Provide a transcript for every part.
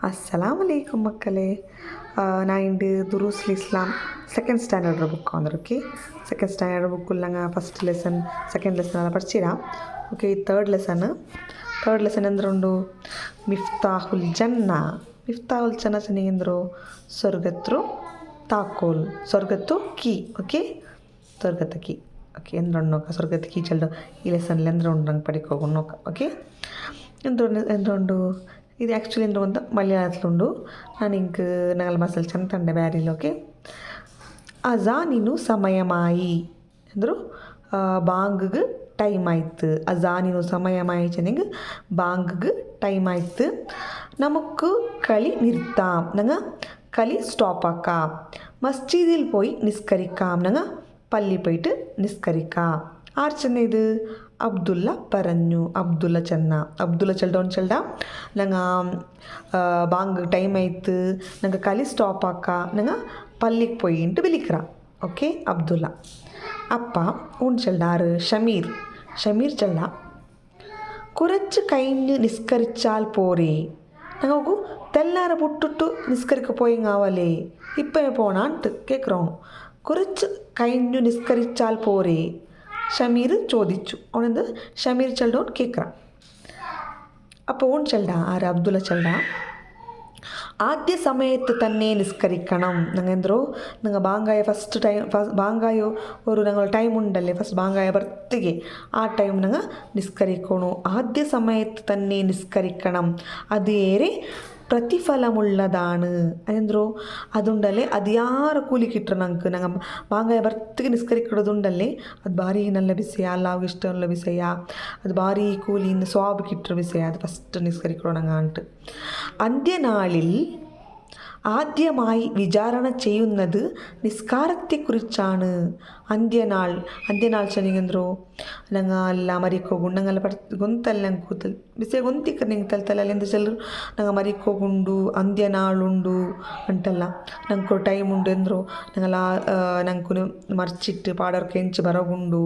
Assalamualaikum ಮಕ್ಕಳೇ. நான் இன்று துருஸ்ல் இஸ்லாம் செகண்ட் ஸ்டாண்டர்ட் புக் வந்திருக்கு. செகண்ட் ஸ்டாண்டர்ட் புக்கில் நாங்கள் ಫಸ್ಟ್ ಲೆಸನ್ ಸೆಕೆಂಡ್ ಲೆಸನ್ ಎಲ್ಲ படிச்சிರಾ. ಓಕೆ, ಥರ್ಡ್ ಲೆಸನ್ ಎಂದ್ರುಂಡು ಮಿಫ್ತಾಹುಲ್ ಜನ್ನ. ಮಿಫ್ತಾಹುಲ್ ಜನ್ನ ಚೆನ್ನಗೆಂದರು ಸ್ವರ್ಗತ್ತು ತಾಕೋಲ್, ಸ್ವರ್ಗತ್ತು ಕೀ. ಓಕೆ, ಸ್ವರ್ಗತ್ತು ಕೀ. ಓಕೆ, ಎಂದ್ರುಂಡು ನೋಕ ಸ್ವರ್ಗತ್ತು ಕೀ ಚೆಲ್ಲು ಈ ಲೆಸನ್ಲಿ ಎಂದ್ರುಂಡು ನಂಗೆ ಪಡಿಕೋಗು ನೋಕ. ಓಕೆ, ಎಂದ್ರುಂಡು ಇದು ಆ್ಯಕ್ಚುಲಿ ಅಂದ್ರೆ ಒಂದು ಮಲಯಾಳತ್ಲುಂಡು. ನಾನು ಇಂಕ್ ನಂಗಲ್ ಮಸಲ್ ಚಂದ ತಂಡೆ ಬ್ಯಾರಿಲ್ಲ. ಓಕೆ, ಅಜಾನಿನು ಸಮಯಮಾಯಿ ಅಂದರು ಬಾಂಗ್ಗೆ ಟೈಮ್ ಆಯ್ತು. ಅಜಾನಿನು ಸಮಯಮಾಯಿ ಚೆನ್ನಂಗೆ ಬಾಂಗ್ಗೆ ಟೈಮ್ ಆಯ್ತು. നമുക്ക് കളി നിർത്താം ഞങ്ങൾ കളി സ്റ്റോപ്പാക്കാം. മസ്ജിദിൽ പോയി നിസ്കരിക്കാം ഞങ്ങൾ പള്ളി പോയിട്ട് നിസ്കരിക്കാം. ആര് ചെന്ന ഇത് അബ്ദുള്ള പറഞ്ഞു. അബ്ദുള്ള ചെല്ലണ്ട ഞങ്ങൾ ബാങ്ക് ടൈം ആയിത്ത് ഞങ്ങൾ കളി സ്റ്റോപ്പാക്കാം ഞങ്ങൾ പള്ളിക്ക് പോയിട്ട് വിളിക്കാം. ഓക്കെ, അബ്ദുള്ള. അപ്പ ഊൺ ചെല്ലാറ് ഷമീർ ചെല്ല കുറച്ച് കഴിഞ്ഞ് നിസ്കരിച്ചാൽ പോരേ. ഞങ്ങൾക്ക് തെല്ലാര പൊട്ടിട്ട് നിസ്കരിക്ക പോയി കാവലേ ഇപ്പം പോണാട്ട് കേൾക്കണോ. കുറച്ച് കഴിഞ്ഞു നിസ്കരിച്ചാൽ പോരേ ഷമീർ ചോദിച്ചു. അവനെന്ത് ഷമീർ ചെല്ലോൻ കേൾക്കാം. അപ്പോൾ ഓൺ ചെല്ല ആര് അബ്ദുള്ള ചെല്ല ആദ്യ സമയത്ത് തന്നെ നിസ്കരിക്കണം. ഞങ്ങൾ എന്തോ നിങ്ങൾ ബാങ്കായ ബാങ്കായോ ഒരു ഞങ്ങൾ ടൈം ഉണ്ടല്ലേ ഫസ്റ്റ് ബാങ്കായ ಬರ್ತಿಗೆ ആ ടൈം ഞങ്ങൾ നിസ്കരിക്കണു. ആദ്യ സമയത്ത് തന്നെ നിസ്കരിക്കണം. അതേറെ പ്രതിഫലമുള്ളതാണ്. അതെന്തോ അതുണ്ടല്ലേ ಅದು ಯಾರ ಕೂಲಿ ಕಿಟ್ರೆ ನಂಗೆ ಬಾಂಗಾಯ ಬರ್ತಿಗೆ ನಿಸ್ಕರಿಕೊಳ್ಳೋದುಂಡಲ್ಲೇ ಅದು ಭಾರಿ നല്ല ವಿಷಯ, ಅಲ್ಲಾವ್ಗೆ ಇಷ್ಟമുള്ള ವಿಷಯ. ಅದು ಭಾರಿ കൂലിന്ന് സ്വാബ് കിട്ടുന്ന വിഷയ. അത് ഫസ്റ്റ് നിസ്കരിക്കണം അങ്ങാണ്ട്. അന്ത്യനാളിൽ ആദ്യമായി വിചാരണ ചെയ്യുന്നത് നിസ്കാരത്തെക്കുറിച്ചാണ്. ಅಂತ್ಯನಾൾ ಚೆನ್ನಗೆಂದರು ನಂಗೆ ಅಲ್ಲ ಮರಿಕೋಗುಂಡು ನಂಗೆಲ್ಲ ಗೊಂತಲ್ಲ ನಂಗೆ ಕೂತಲ್ ಬಿಸಿ ಗೊಂತಿಕ್ಕರ್ ನಿಂಗೆ ತಲ್ತಲ್ಲ ಎಂದ ಚೆಲ್ಲರು ನಂಗೆ ಮರಿಕೋಗುಂಡು ಅಂತ್ಯನಾಳುಂಡು ಅಂಟಲ್ಲ ನಂಗೆ ಟೈಮ್ ಉಂಡು ಎಂದರು ನಂಗೆಲ್ಲ ನಂಗೆ ಮರ್ಚಿಟ್ಟು ಪಾಡೋರ್ಗೆ ಹೆಂಚು ಬರೋಗುಂಡು.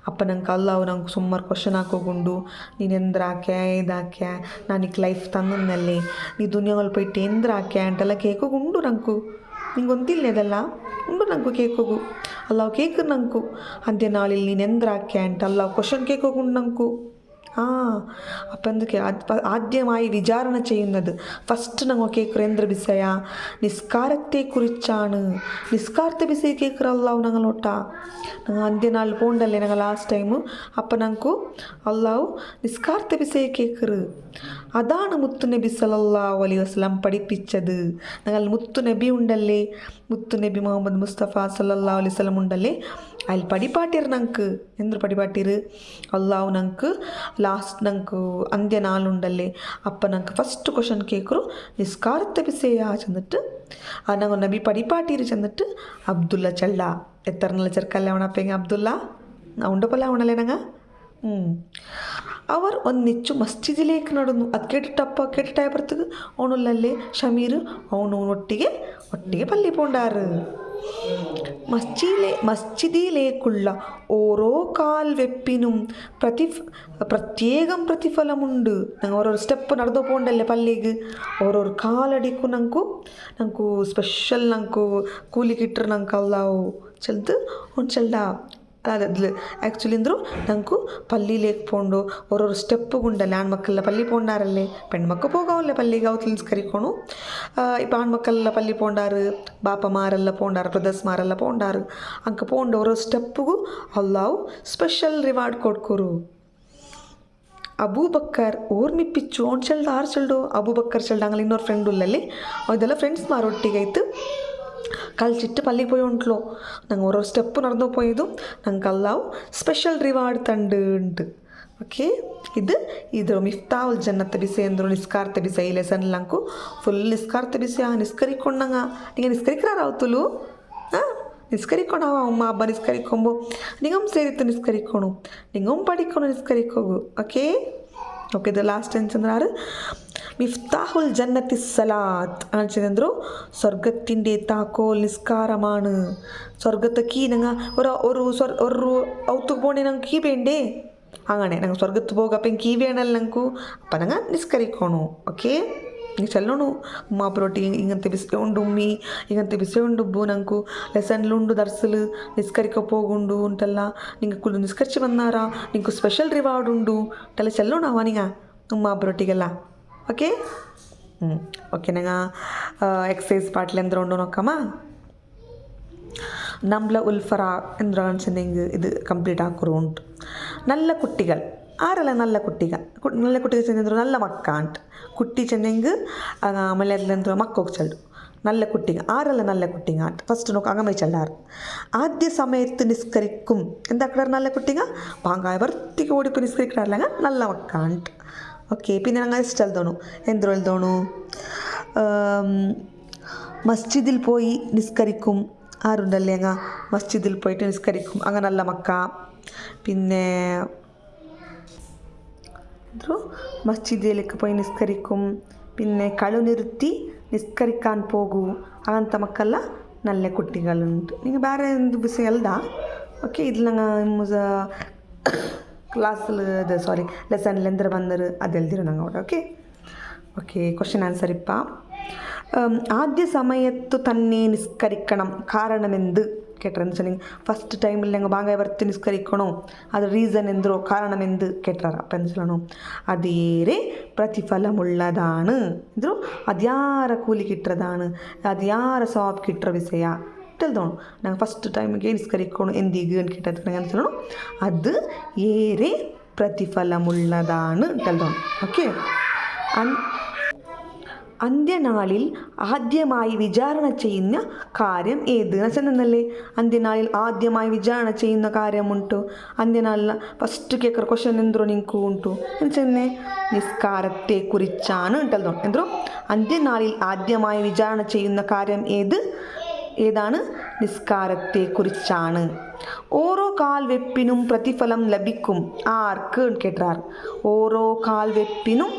ಅಪ್ಪ ನಂಗೆ ಅಲ್ಲಾವು ನಂಗೆ ಸುಮಾರು ಕ್ವಶನ್ ಹಾಕೋಗುಂಡು ನೀನು ಎಂದ್ರಾಕ್ಯಾ ಇದಾಕ್ಯಾ ನಾನಿಕ್ ಲೈಫ್ ತಂದನ್ನಲ್ಲಿ ನೀ ದುನಿಯಾಗಳು ಪೋಯ್ಟ್ಟು ಎಂದ್ರಾಕ್ಯಾ ಅಂಟೆಲ್ಲ ಕೇಕೋಗುಂಡು ನಂಕು ನಿಂಗೆ ಗೊತ್ತಿಲ್ಲ ಅದೆಲ್ಲ ಉಂಡು ನಂಕು ಕೇಕೋಗು ಅಲ್ಲಾವು ಕೇಕರು ನಂಕು ಅಂತ್ಯನಾಳಿಲ್ ನೀನು ಎಂದ್ರಾಕ್ಯಾ ಅಂಟ ಅಲ್ಲಾವು ಕ್ವಶನ್ കേൾക്കുകൊണ്ട് ನಂಕು. അപ്പം എന്തൊക്കെ ആദ്യമായി വിചാരണ ചെയ്യുന്നത് ഫസ്റ്റ് ഞങ്ങൾ കേൾക്കുക എന്തൊരു വിഷയ നിസ്കാരത്തെക്കുറിച്ചാണ്. നിസ്കാരത്തെ വിഷയ കേൾക്കുറല്ലാവും ഞങ്ങളോട്ടാ. ഞങ്ങൾ അന്ത്യനാളിൽ പോകണ്ടല്ലേ ഞങ്ങൾ ലാസ്റ്റ് ടൈമു. അപ്പം ഞങ്ങൾക്ക് അല്ലാവും നിസ്കാരത്തെ വിഷയ കേൾക്കറ്. അതാണ് മുത്തുനബി സല്ലല്ലാഹു അലൈഹി വസല്ലം പഠിപ്പിച്ചത്. ഞങ്ങൾ മുത്തുനബി ഉണ്ടല്ലേ, മുത്തുനബി മുഹമ്മദ് മുസ്തഫ സല്ലല്ലാഹു അലൈഹി വസല്ലം ഉണ്ടല്ലേ, അതിൽ പടിപാട്ടിർ ഞങ്ങൾക്ക് എന്തൊരു പടിപാട്ടിർ അല്ലാഹു ഞങ്ങൾക്ക് ಲಾಸ್ಟ್ ನಂಗೆ ಅಂತ್ಯ ನಾಳುಂಡಲ್ಲೇ ಅಪ್ಪ ನಂಗೆ ಫಸ್ಟ್ ಕ್ವಶನ್ ಕೇಳ್ಕರು ನಿಸ್ಕಾರത്തെ വിഷയ ചെന്നിട്ട് ನಂಗೆ ನಬಿ ಪಡಿಪಾಟೀರು ചെന്നിട്ട് അബ്ദുള്ള ചെല്ല എത്ര ചെറുക്കല്ല അവണപ്പെങ്ങ അബ്ദുള്ള ഉണ്ടപ്പോലെ അവണല്ലേ ഞങ്ങൾ. അവർ ഒന്നിച്ചു മസ്ജിദിലേക്ക് നടന്നു. അത് കേട്ടിട്ടായപ്പുറത്തേക്ക് അവനുള്ളല്ലേ ഷമീർ അവನು ഒಟ್ಟಿಗೆ പള്ളി പോണ്ടാറ്. മസ്ജിദിലേക്കുള്ള ഓരോ കാൽ വെപ്പിനും പ്രത്യേകം പ്രതിഫലമുണ്ട്. ഞങ്ങൾ ഓരോ സ്റ്റെപ്പ് നടന്നു പോകണ്ടല്ലേ പള്ളിക്ക്. ഓരോ കാലടിക്കും ഞങ്ങൾക്ക് സ്പെഷ്യൽ ഞങ്ങൾക്ക് കൂലി കിട്ടർ ഞങ്ങൾക്ക് അല്ലാവോ ചെಲ್ದು ചെല്ല. അതിൽ ആക്ച്വലി എന്തൊരു ഞങ്ങൾക്ക് പള്ളിയിലേക്ക് പോകണ്ടു ഓരോ സ്റ്റെപ്പുണ്ടല്ലേ. ആൺമക്കളെല്ലാം പള്ളി പോണ്ടാറല്ലേ, പെൺമക്കൾ പോകാവല്ലേ പള്ളിക്ക് അവത്തിൽ നിസ്കരിക്കണു. ഇപ്പം ആൺമക്കളെല്ലാം പള്ളി പോണ്ടാറ്, ബാപ്പമാരെല്ലാം പോണ്ടാറ്, ബ്രദർസ്മാരെല്ലാം പോണ്ടാറ്. ಅಂಕ പോണ്ട ഓരോ സ്റ്റെപ്പുಗೂ അല്ലാഹു ಸ್ಪೆಷಲ್ ರಿವಾರ್ಡ್ ಕೊಡ್ಕೊರು. ಅಬೂಬಕ್ಕರ್ ಓರ್ಮಿಪ್ಪಿಚ್ಚು ಅವ್ನು ಚೆಲ್ದು ಆರು ಚೆಲ್ಡು ಅಬೂಬಕ್ಕರ್ ಚೆಲ್ದು ಹಂಗಲ್ಲ ಇನ್ನೊರು ಫ್ರೆಂಡ್ ಉಲ್ಲಲ್ಲಿ ಅದೆಲ್ಲ ಫ್ರೆಂಡ್ಸ್ ಮಾರೊಟ್ಟಿಗೆ ಆಯ್ತು ಕಳ್ಚಿಟ್ಟು ಪಲ್ಲಿಗೆ പോയി ಉಂಟ್ಲು. ನಂಗೆ ഓരോ സ്റ്റെപ്പ് നടന്നു പോയതും ನಂಗೆ അല്ലാഹു ಸ್ಪೆಷಲ್ ರಿವಾರ್ಡ್ ತಂಡು. ಓಕೆ, ಇದು ಮಿಫ್ತಾಹುಲ್ ಜನ್ನತ್ತ ಬಿಸೆ ಅಂದರು ನಿಸ್ಕಾರ್ತೆ ಬಿಸೆ. ಈ ಲೆಸನ್ ನಂಕು ಫುಲ್ ನಿಸ್ಕಾರ್ತೆ ಬಿಸೆ ನಿಸ್ಕರಿಕೊಂಡಂಗ ನಿಂಗೆ ನಿಸ್ಕರಿಕ್ರಾರಾವತ್ತುಲು ನಿಸ್ಕರಿಕೊಂಡವ ಅಮ್ಮ ಹಬ್ಬ ನಿಸ್ಕರಿಕೊಂಬು ನಿಂಗಮ್ ಸೇರಿತ್ತು ನಿಸ್ಕರಿಕೋಣು ನಿಂಗಮ್ ಪಡಿಕೊಂಡು ನಿಸ್ಕರಿಕೋಗು. ಓಕೆ ಓಕೆ ಇದು ಲಾಸ್ಟ್ ಅಂತಂದ್ರೆ മിഫ്താഹുൽ ജന്നത്തി സലാത്ത് ആണെച്ചെന്തോ സ്വർഗത്തിൻ്റെ താക്കോൽ നിസ്കാരമാണ്. സ്വർഗത്തെ കീ ഞങ്ങൾ ഒരു ഔത്തുക്ക് പോകണേ ഞങ്ങൾക്ക് കീ വേണ്ടേ. അങ്ങനെ ഞങ്ങൾ സ്വർഗത്ത് പോകുക അപ്പം കീ വേണമല്ലോ ഞങ്ങൾക്ക്. അപ്പം ഞങ്ങൾ നിസ്കരിക്കണു. ഓക്കെ. ఇంక చల్లోను ఉమ్మా పొరొట్టి ఇంకంత బిసే ఉండు ఉమ్మి ఇంకంత బిసే ఉండు ఉబ్బు ನಂಕು ಲೆಸನ್ಲು ಉಂಡು ದರ್ಸಲು ನಿಸ್ಕರಿಕ ಹೋಗುಂಡು ಉಂಟಲ್ಲ ನಿಂಗೆ ಕುಲ್ಲು ನಿಸ್ಕರಿಸಿ ಬಂದಾರಾ ನಿಂಗೆ ಸ್ಪೆಷಲ್ ರಿವಾರ್ಡ್ ಉಂಡು ಅಂತೆಲ್ಲ ಚಲ್ಲೋಣ ಅವನಿಗ ಉಮ್ಮಾ പൊറൊಟ್ಟಿಗೆಲ್ಲ ಓಕೆ ഓക്കെ ഞങ്ങൾ എക്സസൈസ് പാട്ടിൽ എന്തുകൊണ്ട് നോക്കാമ നമ്മളെ ഉൽഫറ എന്താണ് വെച്ചിട്ടുണ്ടെങ്കിൽ ഇത് കംപ്ലീറ്റ് ആക്കുറുണ്ട് നല്ല കുട്ടികൾ ആരല്ല നല്ല കുട്ടികൾ ചെന്നെಂದ್ರು നല്ല മക്ക ಅಂತ കുട്ടി ചെന്നെങ്കിൽ മലയാളത്തിലെന്തോ മക്കൾക്ക് ചെല്ലു നല്ല കുട്ടികൾ ആരല്ല നല്ല കുട്ടികൾ ಅಂತ ഫസ്റ്റ് നോക്കാം അങ്ങനെ ചെല്ലാറ് ആദ്യ സമയത്ത് നിസ്കരിക്കും എന്താക്കാറ് നല്ല കുട്ടികൾ പാങ്കായ വർത്തിക്ക് ഓടിപ്പോൾ നിസ്കരിക്കാറില്ല നല്ല മക്ക ಅಂತ ഓക്കെ പിന്നെ ഞങ്ങൾ ಎಷ್ಟು എഴുതണു എന്തൊരു എഴുതണു മസ്ജിദിൽ പോയി നിസ്കരിക്കും ആരുണ്ടല്ലേ അങ്ങ മസ്ജിദിൽ പോയിട്ട് നിസ്കരിക്കും അങ്ങനെ നല്ല മക്ക പിന്നെ മസ്ജിദിലേക്ക് പോയി നിസ്കരിക്കും പിന്നെ കളു നിർത്തി നിസ്കരിക്കാൻ പോകൂ അങ്ങനത്തെ മക്കളെಲ್ಲ നല്ല കുട്ടികളുണ്ട് നിങ്ങൾ ಬೇರೆ എന്ത് വിഷയം എഴുതാ ഓക്കെ ഇതിൽ ഞങ്ങൾ ക്ലാസ്സിൽ ഇത് സോറി ലെസണിൽ എന്തൊരു വന്നത് അത് എഴുതിരും ഞങ്ങൾ അവിടെ ഓക്കെ ഓക്കെ ക്വസ്റ്റ്യൻ ആൻസർ ഇപ്പം ആദ്യ സമയത്തു തന്നെ നിസ്കരിക്കണം കാരണമെന്ത് കേട്ടറെന്ന് വെച്ചിട്ടുണ്ടെങ്കിൽ ഫസ്റ്റ് ടൈമിൽ ഞങ്ങൾ ബാങ്കായ വർത്തി നിസ്കരിക്കണോ അത് റീസൺ എന്തോ കാരണമെന്ത് കേട്ടറ അപ്പം എന്ത് ചൊല്ലണോ അതേറെ പ്രതിഫലമുള്ളതാണ് എന്തോ അദ്യാര കൂലി കിട്ടുന്നതാണ് അദ്യാര സവാബ് കിട്ടുന്ന വിഷയ ತಿಳಿದೋಣ ನಂಗೆ ಫಸ್ಟ್ ಟೈಮಿಗೆ ನಿಸ್ಕರಿಕೊಂಡು ಎಂದಿಗೆ ಅಂತ ಕೇಟದ ಅನ್ಸೋಣ ಅದು ಏರೆ പ്രതിഫലമുള്ളതാണ് ತಿಳಿದೋಣ ഓക്കെ അന്ത്യനാളിൽ ആദ്യമായി വിചാരണ ചെയ്യുന്ന കാര്യം ഏത് എന്നുവെച്ചെന്നല്ലേ അന്ത്യനാളിൽ ആദ്യമായി വിചാരണ ചെയ്യുന്ന കാര്യമുണ്ടോ അന്ത്യനാളിൽ ഫസ്റ്റ് കേൾക്കുന്ന ക്വസ്റ്റ്യൻ എന്തോ നിങ്ങൾക്ക് ഉണ്ടോ എന്നുവെച്ചെന്നെ നിസ്കാരത്തെ കുറിച്ചാണ് ತಿಳಿದೋಣ എന്തോ അന്ത്യനാളിൽ ആദ്യമായി വിചാരണ ചെയ്യുന്ന കാര്യം ഏതാണ് നിസ്കാരത്തെക്കുറിച്ചാണ് ഓരോ കാൽവെപ്പിനും പ്രതിഫലം ലഭിക്കും ആർക്ക് കേട്ടാർ ഓരോ കാൽവെപ്പിനും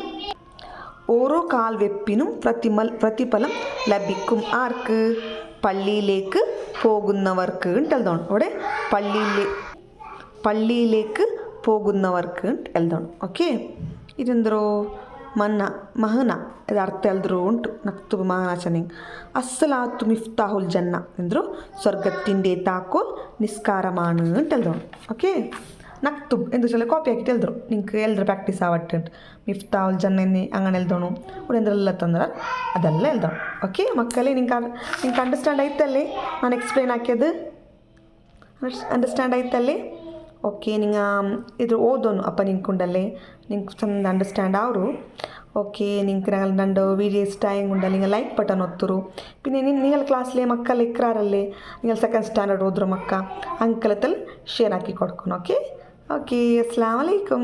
പ്രതിഫലം ലഭിക്കും ആർക്ക് പള്ളിയിലേക്ക് പോകുന്നവർക്ക് എഴുതണം അവിടെ പള്ളിയിലേക്ക് പോകുന്നവർക്ക് എഴുതണം ഓക്കെ ഇതെന്തോ ಮಹನ ಇದು ಅರ್ಥ ಎಲ್ದ್ರು ಉಂಟು ನಕ್ತು ಮಹಾನಾಚನಿಂಗ್ ಅಸ್ಸಲಾತು ಮಿಫ್ತಾಹುಲ್ ಜನ್ನ ಎಂದರು ಸ್ವರ್ಗത്തിൻ്റെ താക്കോൽ നിസ്കാരമാണ് എഴുതണം ഓക്കെ നക്തു എന്ത് വെച്ചാൽ കോപ്പി ആക്കിയിട്ട് എഴുതണം നിങ്ങൾക്ക് എല്ലാം പ്രാക്ടീസ് ആവട്ടുണ്ട് ಮಿಫ್ತಾಹುಲ್ ಜನ್ನ അങ്ങനെ എഴുതണം ഇവിടെ എന്തെല്ലാം ತಂದ್ರೆ ಅದೆಲ್ಲ ಎഴുതണം ಓಕೆ ಮಕ್ಕಳೇ ನಿಂಗೆ ಅಂಡರ್ಸ್ಟ್ಯಾಂಡ್ ಆಯ್ತಲ್ಲೇ ನಾನು ಎಕ್ಸ್ಪ್ಲೇನ್ ಹಾಕಿയത് ಅಂಡರ್ಸ್ಟ್ಯಾಂಡ್ ಆಯ್ತಲ್ಲೇ ಓಕೆ നിങ്ങൾ ഇത് ഓതോന്നു അപ്പം നിങ്ങൾക്കുണ്ടല്ലേ നിങ്ങൾക്ക് ചಂದ ಅಂಡರ್ಸ್ಟ್ಯಾಂಡ್ ಅವರು ഓക്കെ നിങ്ങൾക്ക് ഞങ്ങൾ രണ്ട് വീഡിയോ ഇഷ്ടമായെങ്കിൽ നിങ്ങൾ ലൈക്ക് ബട്ടൺ ഒത്തുರು പിന്നെ നിങ്ങൾ ക്ലാസ്സിലെ മക്കൾ ഇക്രാറല്ലേ നിങ്ങൾ സെക്കൻഡ് സ്റ്റാൻഡേർഡ് ഓതുറ മക്ക ಅಂಕಲത്തിൽ ഷെയർ ആക്കി കൊടുക്കണം ഓക്കെ ഓക്കെ അസ്സലാമു അലൈക്കും